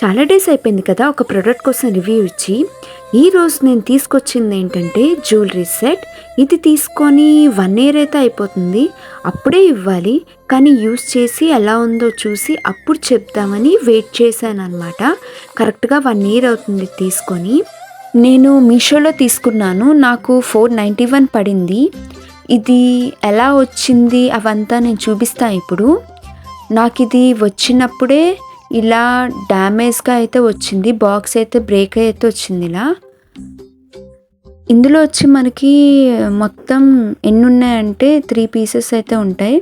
చాలా డేస్ అయిపోయింది కదా ఒక ప్రోడక్ట్ కోసం రివ్యూ ఇచ్చి. ఈరోజు నేను తీసుకొచ్చింది ఏంటంటే జ్యువెలరీ సెట్. ఇది తీసుకొని 1 ఇయర్ అయితే అయిపోతుంది. అప్పుడే ఇవ్వాలి, కానీ యూస్ చేసి ఎలా ఉందో చూసి అప్పుడు చెప్దామని వెయిట్ చేశాను అనమాట. కరెక్ట్గా 1 ఇయర్ అవుతుంది తీసుకొని. నేను మీషోలో తీసుకున్నాను, నాకు 491 పడింది. ఇది ఎలా వచ్చింది అవంతా నేను చూపిస్తాను ఇప్పుడు. నాకు ఇది వచ్చినప్పుడే ఇలా డ్యామేజ్గా అయితే వచ్చింది, బాక్స్ అయితే బ్రేక్ అయితే వచ్చింది. ఇందులో వచ్చి మనకి మొత్తం ఎన్ని ఉన్నాయంటే 3 పీసెస్ అయితే ఉంటాయి.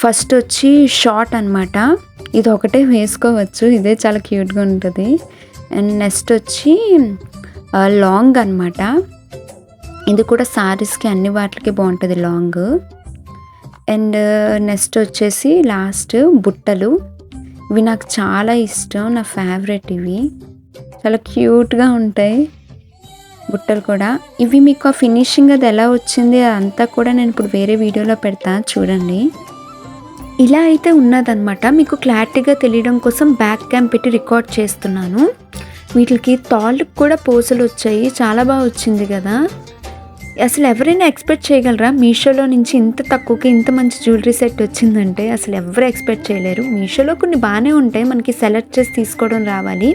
ఫస్ట్ వచ్చి షార్ట్ అనమాట, ఇది ఒకటే వేసుకోవచ్చు, ఇదే చాలా క్యూట్గా ఉంటుంది. అండ్ నెక్స్ట్ వచ్చి లాంగ్ అనమాట, ఇది కూడా సారీస్కి అన్ని వాటికి బాగుంటుంది లాంగ్. అండ్ నెక్స్ట్ వచ్చేసి లాస్ట్ బుట్టలు, ఇవి నాకు చాలా ఇష్టం, నా ఫేవరెట్. ఇవి చాలా క్యూట్గా ఉంటాయి బుట్టలు కూడా. ఇవి మీకు ఆ ఫినిషింగ్ అది ఎలా వచ్చింది అదంతా కూడా నేను ఇప్పుడు వేరే వీడియోలో పెడతా చూడండి. ఇలా అయితే ఉన్నదన్నమాట, మీకు క్లారిటీగా తెలియడం కోసం బ్యాక్ క్యామ్ పెట్టి రికార్డ్ చేస్తున్నాను. వీటికి తాళ్ళకి కూడా పూసలు వచ్చాయి, చాలా బాగా వచ్చింది కదా. అసలు ఎవరైనా ఎక్స్పెక్ట్ చేయగలరా మీషోలో నుంచి ఇంత తక్కువకి ఇంత మంచి జ్యువెలరీ సెట్ వచ్చిందంటే? అసలు ఎవరు ఎక్స్పెక్ట్ చేయలేరు. మీషోలో కొన్ని బాగానే ఉంటాయి, మనకి సెలెక్ట్ చేసి తీసుకోవడం రావాలి.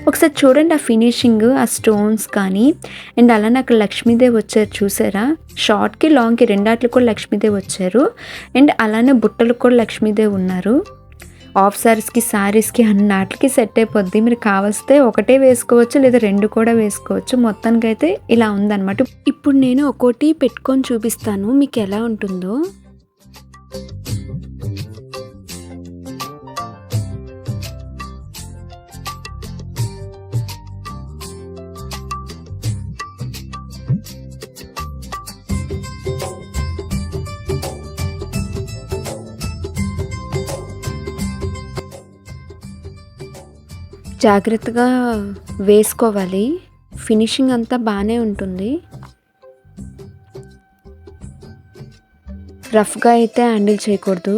ఒకసారి చూడండి ఆ ఫినిషింగ్, ఆ స్టోన్స్ కానీ. అండ్ అలానే అక్కడ లక్ష్మీదేవి వచ్చారు చూసారా, షార్ట్కి లాంగ్కి రెండాట్లు కూడా లక్ష్మీదేవి వచ్చారు. అండ్ అలానే బుట్టలకు కూడా లక్ష్మీదేవి ఉన్నారు. ఆఫ్ సారీస్కి సారీస్కి అన్నిటికి సెట్ అయిపోద్ది. మీరు కావలిస్తే ఒకటే వేసుకోవచ్చు, లేదా 2 కూడా వేసుకోవచ్చు. మొత్తానికి అయితే ఇలా ఉందన్నమాట. ఇప్పుడు నేను ఒక్కోటి పెట్టుకొని చూపిస్తాను మీకు ఎలా ఉంటుందో. జాగ్రత్తగా వేసుకోవాలి, ఫినిషింగ్ అంతా బాగానే ఉంటుంది. రఫ్గా అయితే హ్యాండిల్ చేయకూడదు.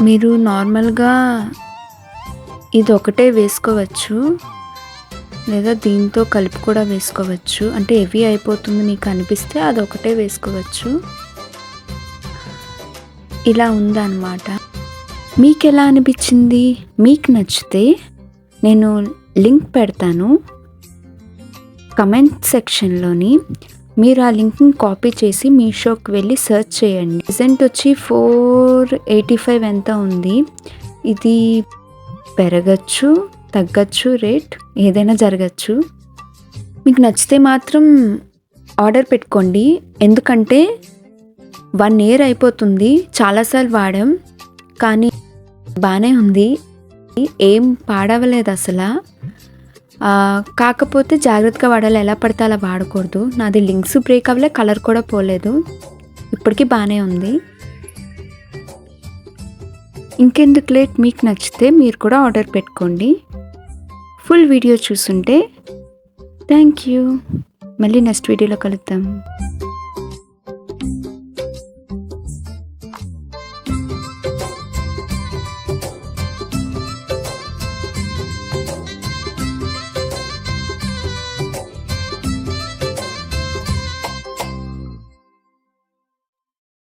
మీరు నార్మల్గా ఇది ఒకటే వేసుకోవచ్చు, లేదా దీంతో కలిపి కూడా వేసుకోవచ్చు. అంటే హెవీ అయిపోతుంది మీకు అనిపిస్తే అదొకటే వేసుకోవచ్చు. ఇలా ఉందన్నమాట. మీకు ఎలా అనిపించింది? మీకు నచ్చితే నేను లింక్ పెడతాను కమెంట్ సెక్షన్లోని. మీరు ఆ లింక్ని కాపీ చేసి మీషోకి వెళ్ళి సెర్చ్ చేయండి. ప్రెజెంట్ వచ్చి 485 ఎంత ఉంది. ఇది పెరగచ్చు తగ్గచ్చు, రేట్ ఏదైనా జరగచ్చు. మీకు నచ్చితే మాత్రం ఆర్డర్ పెట్టుకోండి, ఎందుకంటే 1 ఇయర్ అయిపోతుంది. చాలాసార్లు వాడాం కానీ బాగానే ఉంది, ఏం పాడవలేదు అసలు. కాకపోతే జాగ్రత్తగా వాడాలి, ఎలా పడితే అలా వాడకూడదు. నాది లింక్స్ బ్రేక్ అవ్వలే, కలర్ కూడా పోలేదు, ఇప్పటికీ బాగానే ఉంది. ఇంకెందుకు లేట్, మీకు నచ్చితే మీరు కూడా ఆర్డర్ పెట్టుకోండి. ఫుల్ వీడియో చూసుంటే థ్యాంక్ యూ. మళ్ళీ నెక్స్ట్ వీడియోలో కలుద్దాం.